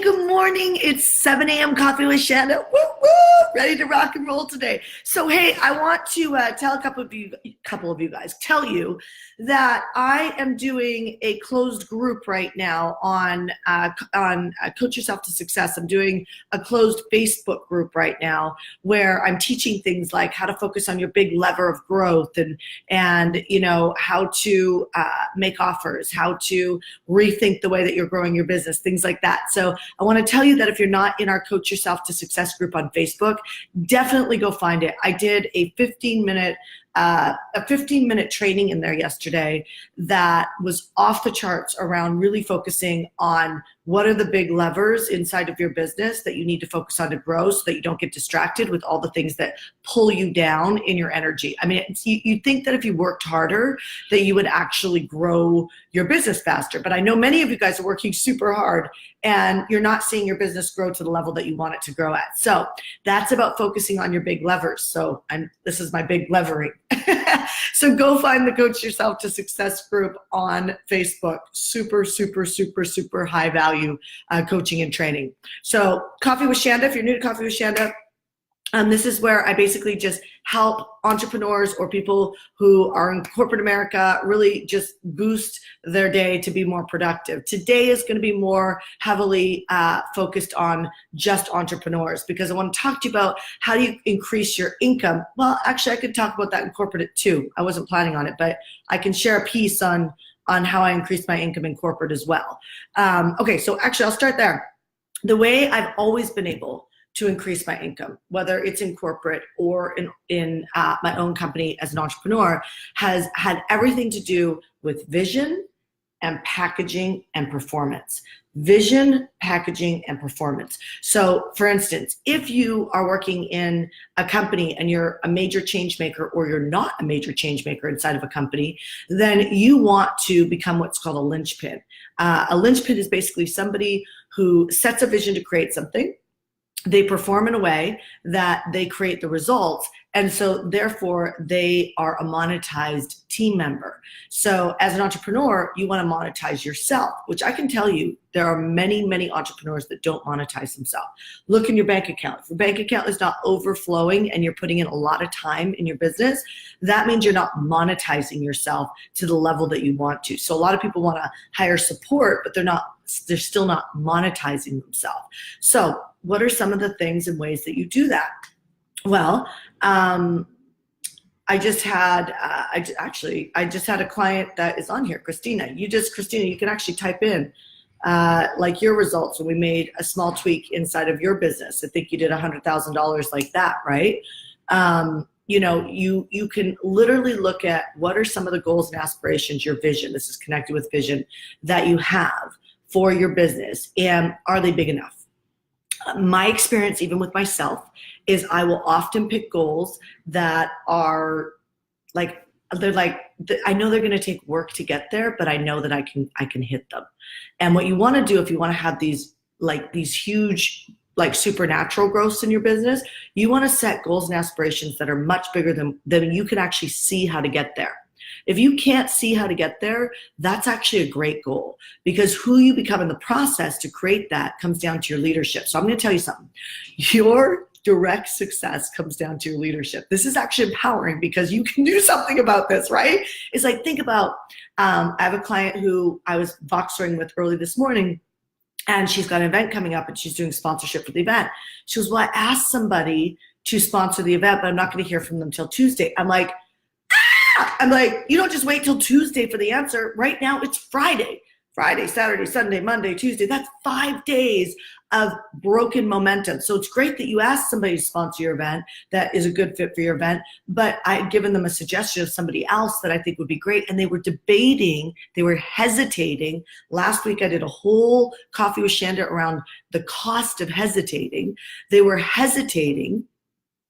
good morning. It's 7 a.m. Coffee with Shanda. Woo, woo, ready to rock and roll today. So, hey, I want to tell a couple of you guys, tell you that I am doing a closed group right now on Coach Yourself to Success. I'm doing a closed Facebook group right now where I'm teaching things like how to focus on your big lever of growth and you know, how to make offers, how to rethink the way that you're growing your business, things like that. So I want to tell you that if you're not in our Coach Yourself to Success group on Facebook, definitely go find it. I did a 15-minute training in there yesterday that was off the charts around really focusing on what are the big levers inside of your business that you need to focus on to grow so that you don't get distracted with all the things that pull you down in your energy. I mean, you'd think that if you worked harder that you would actually grow your business faster. But I know many of you guys are working super hard and you're not seeing your business grow to the level that you want it to grow at. So that's about focusing on your big levers. So this is my big levering. So go find the Coach Yourself to Success group on Facebook. Super, super, super, super high value coaching and training. So Coffee with Shanda, if you're new to Coffee with Shanda, this is where I basically just help entrepreneurs or people who are in corporate America really just boost their day to be more productive. Today is going to be more heavily focused on just entrepreneurs because I want to talk to you about how do you increase your income. Well, actually, I could talk about that in corporate too. I wasn't planning on it, but I can share a piece on how I increased my income in corporate as well. Okay, so actually, I'll start there. The way I've always been able to increase my income, whether it's in corporate or in my own company as an entrepreneur, has had everything to do with vision and packaging and performance. Vision, packaging, and performance. So for instance, if you are working in a company and you're a major change maker or you're not a major change maker inside of a company, then you want to become what's called a linchpin. A linchpin is basically somebody who sets a vision to create something. They perform in a way that they create the results, and so therefore they are a monetized team member. So as an entrepreneur, you want to monetize yourself, which I can tell you there are many, many entrepreneurs that don't monetize themselves. Look in your bank account. If your bank account is not overflowing and you're putting in a lot of time in your business, that means you're not monetizing yourself to the level that you want to. So a lot of people want to hire support, but they're still not monetizing themselves. So what are some of the things and ways that you do that? Well, I just had a client that is on here, Christina. Christina, you can actually type in like your results when we made a small tweak inside of your business. I think you did $100,000 like that, right? You know, you can literally look at what are some of the goals and aspirations, your vision, this is connected with vision, that you have for your business, and are they big enough? My experience, even with myself, is I will often pick goals that are I know they're going to take work to get there, but I know that I can hit them. And what you want to do if you want to have these huge supernatural growths in your business, you want to set goals and aspirations that are much bigger than you can actually see how to get there. If you can't see how to get there, that's actually a great goal, because who you become in the process to create that comes down to your leadership. So I'm going to tell you something. Your direct success comes down to your leadership. This is actually empowering because you can do something about this, right? It's like, think about, I have a client who I was Voxering with early this morning, and she's got an event coming up and she's doing sponsorship for the event. She goes, well, I asked somebody to sponsor the event, but I'm not going to hear from them till Tuesday. I'm like, you don't just wait till Tuesday for the answer. Right now it's Friday, Saturday, Sunday, Monday, Tuesday. That's 5 days of broken momentum. So it's great that you asked somebody to sponsor your event that is a good fit for your event, but I had given them a suggestion of somebody else that I think would be great. And they were hesitating. Last week I did a whole Coffee with Shanda around the cost of hesitating. They were hesitating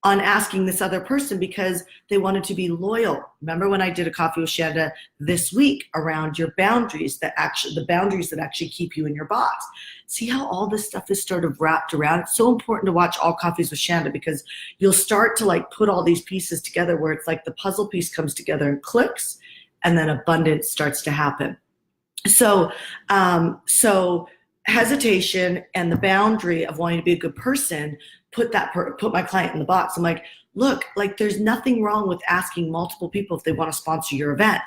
on asking this other person because they wanted to be loyal. Remember when I did a Coffee with Shanda this week around your boundaries, the boundaries that actually keep you in your box. See how all this stuff is sort of wrapped around? It's so important to watch all Coffees with Shanda because you'll start to put all these pieces together where it's like the puzzle piece comes together and clicks, and then abundance starts to happen. So hesitation and the boundary of wanting to be a good person put my client in the box. I'm like, look, like there's nothing wrong with asking multiple people if they want to sponsor your event.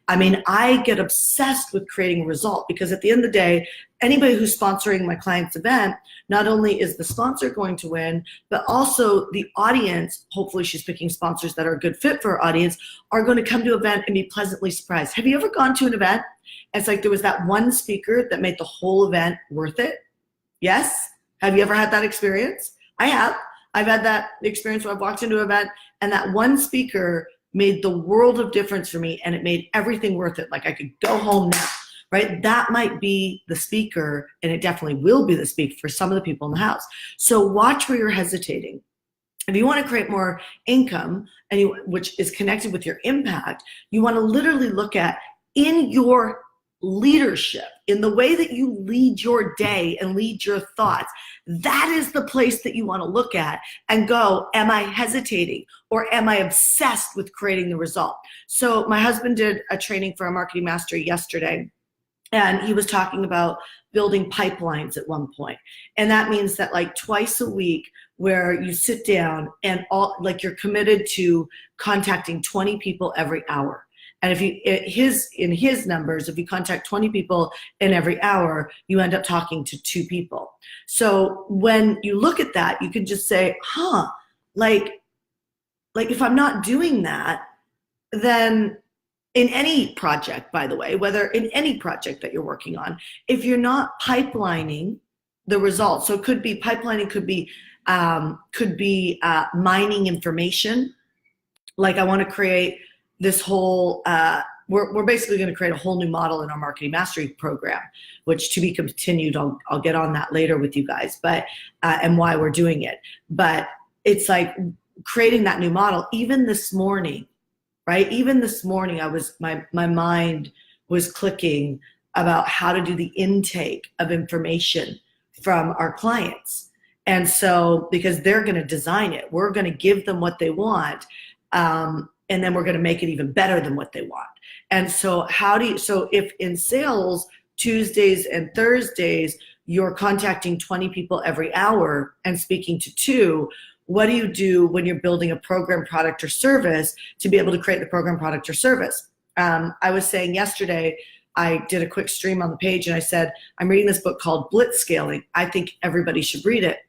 I mean, I get obsessed with creating a result because at the end of the day, anybody who's sponsoring my client's event, not only is the sponsor going to win, but also the audience, hopefully she's picking sponsors that are a good fit for her audience, are going to come to an event and be pleasantly surprised. Have you ever gone to an event and it's like there was that one speaker that made the whole event worth it? Yes? Have you ever had that experience? I have. I've had that experience where I've walked into an event and that one speaker made the world of difference for me and it made everything worth it. Like I could go home now, right? That might be the speaker, and it definitely will be the speaker for some of the people in the house. So watch where you're hesitating. If you want to create more income, which is connected with your impact, you want to literally look at in your leadership, in the way that you lead your day and lead your thoughts, that is the place that you want to look at and go, am I hesitating or am I obsessed with creating the result? So my husband did a training for a marketing mastery yesterday, and he was talking about building pipelines at one point. And that means that like twice a week where you sit down and you're committed to contacting 20 people every hour. And if you, in his numbers, if you contact 20 people in every hour, you end up talking to 2 people. So when you look at that, you can just say, like if I'm not doing that, then in any project, by the way, whether in any project that you're working on, if you're not pipelining the results, so it could be pipelining, could be mining information. Like I want to create this whole, we're basically going to create a whole new model in our marketing mastery program, which to be continued. I'll get on that later with you guys, but and why we're doing it. But it's like creating that new model. Even this morning, right? Even this morning, my mind was clicking about how to do the intake of information from our clients. And so, because they're going to design it, we're going to give them what they want. And then we're going to make it even better than what they want. And so so if in sales, Tuesdays and Thursdays, you're contacting 20 people every hour and speaking to 2, what do you do when you're building a program, product, or service to be able to create the program, product, or service? I was saying yesterday, I did a quick stream on the page and I said, I'm reading this book called Blitzscaling. I think everybody should read it.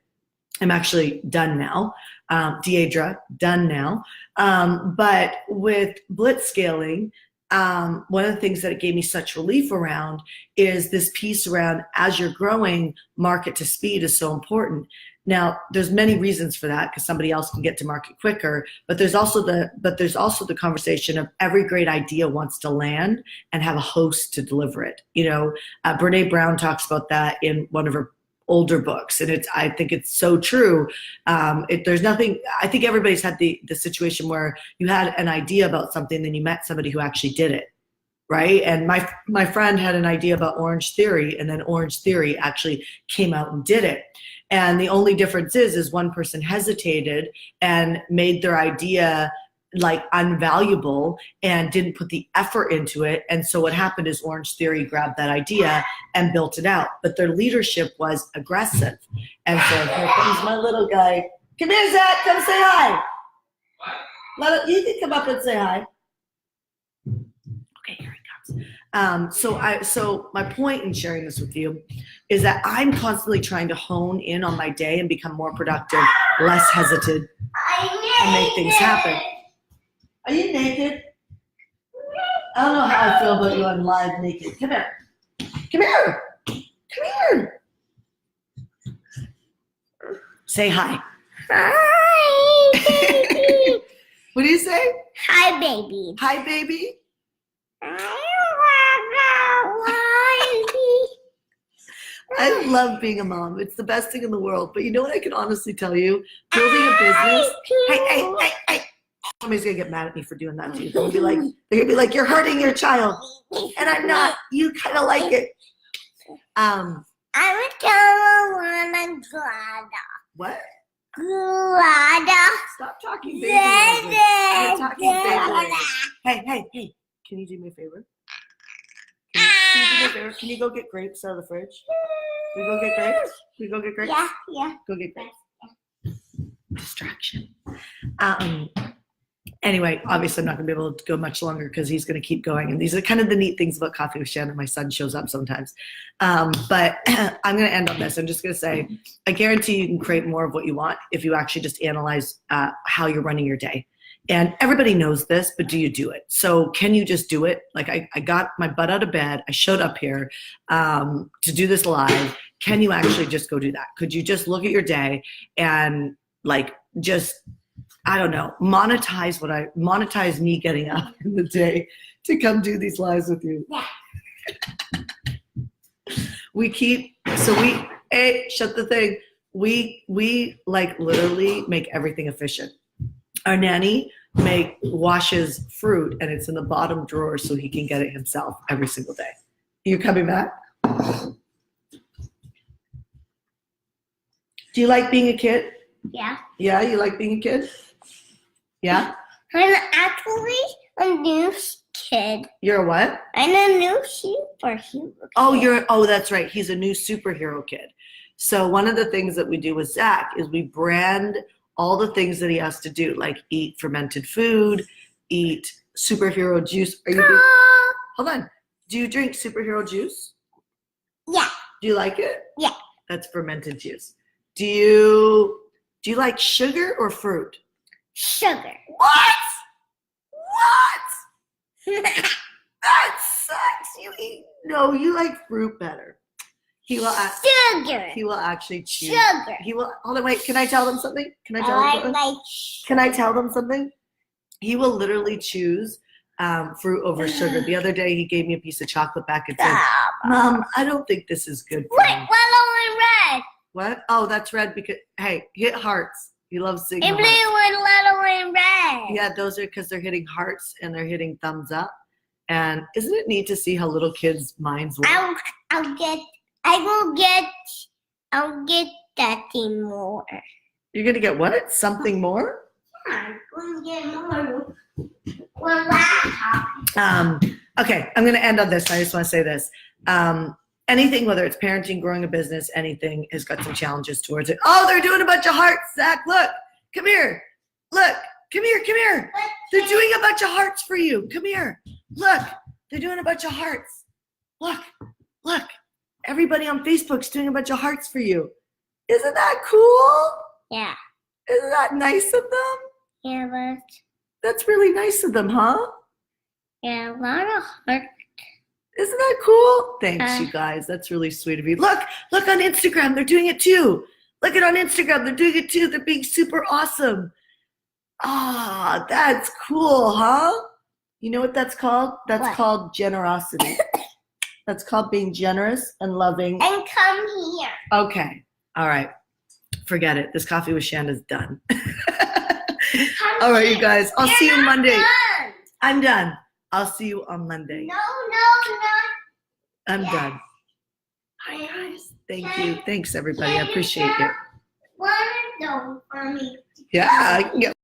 I'm actually done now. Deidre, done now. But with Blitzscaling, one of the things that it gave me such relief around is this piece around, as you're growing, market to speed is so important. Now, there's many reasons for that because somebody else can get to market quicker, but there's also the conversation of every great idea wants to land and have a host to deliver it. You know, Brene Brown talks about that in one of her older books, and I think it's so true. There's nothing. I think everybody's had the situation where you had an idea about something, then you met somebody who actually did it, right? And my friend had an idea about Orange Theory, and then Orange Theory actually came out and did it. And the only difference is one person hesitated and made their idea like unvaluable and didn't put the effort into it. And so what happened is Orange Theory grabbed that idea and built it out, but their leadership was aggressive. And so here comes my little guy. Come here, Zach, come say hi. You can come up and say hi. Okay, here he comes. So my point in sharing this with you is that I'm constantly trying to hone in on my day and become more productive, less hesitant, and make things happen. Are you naked? I don't know how I feel about you on live naked. Come here. Come here. Come here. Say hi. Hi, baby. What do you say? Hi, baby. Hi, baby. I love being a mom. It's the best thing in the world. But you know what I can honestly tell you? Building a business. Hey. Somebody's gonna get mad at me for doing that to you. They're gonna be like, you're hurting your child. And I'm not. You kind of like it. I'm a Carolina Glada. What? Glada. Stop talking baby language. You're talking baby language. Hey. Can you do me a favor? Can you do me a favor? Can you go get grapes out of the fridge? Can we go get grapes? Can we go get grapes? Yeah. Go get grapes. Distraction. Anyway, obviously I'm not going to be able to go much longer because he's going to keep going. And these are kind of the neat things about Coffee with Shanda. My son shows up sometimes. But I'm going to end on this. I'm just going to say, I guarantee you can create more of what you want if you actually just analyze how you're running your day. And everybody knows this, but do you do it? So can you just do it? Like I got my butt out of bed. I showed up here to do this live. Can you actually just go do that? Could you just look at your day and like just, I don't know, monetize me getting up in the day to come do these lives with you. Yeah. Shut the thing. We like literally make everything efficient. Our nanny washes fruit and it's in the bottom drawer so he can get it himself every single day. You coming back? Do you like being a kid? Yeah. Yeah, you like being a kid? Yeah? I'm actually a new kid. You're a what? I'm a new superhero kid. Oh, that's right. He's a new superhero kid. So one of the things that we do with Zach is we brand all the things that he has to do, like eat fermented food, eat superhero juice. Hold on. Do you drink superhero juice? Yeah. Do you like it? Yeah. That's fermented juice. Do you like sugar or fruit? Sugar. What? That sucks. You like fruit better. Sugar. He will actually choose. Sugar. Hold on, wait. Can I tell them something? Can I tell them something? He will literally choose fruit over sugar. The other day, he gave me a piece of chocolate back and said, "Mom, I don't think this is good for Wait, me." yellow and red. What? Oh, that's red because, hey, hit hearts. He loves seeing And the blue hearts. and yellow and red. Yeah, those are because they're hitting hearts and they're hitting thumbs up. And isn't it neat to see how little kids' minds work? I'll get that thing more. You're going to get what? Something more? I'm gonna get more. One laptop. Okay, I'm going to end on this. I just want to say this. Anything, whether it's parenting, growing a business, anything, has got some challenges towards it. Oh, they're doing a bunch of hearts, Zach. Look, come here. Look, come here. They're doing a bunch of hearts for you. Come here. Look, they're doing a bunch of hearts. Look. Everybody on Facebook's doing a bunch of hearts for you. Isn't that cool? Yeah. Isn't that nice of them? Yeah, but That's really nice of them, huh? yeah, a lot of heart. Isn't that cool? Thanks, you guys. That's really sweet of you. Look on Instagram. They're doing it too. Look at on Instagram. They're doing it too. They're being super awesome. Ah, that's cool, huh? You know what that's called? That's called generosity. That's called being generous and loving. And come here. Okay. All right. Forget it. This Coffee with Shanda's done. All right, you guys. I'll see you Monday. Done. I'm done. I'll see you on Monday. No. I'm done. Hi, guys. Thank you. Thanks, everybody. I appreciate it. One for me. Yeah, I can get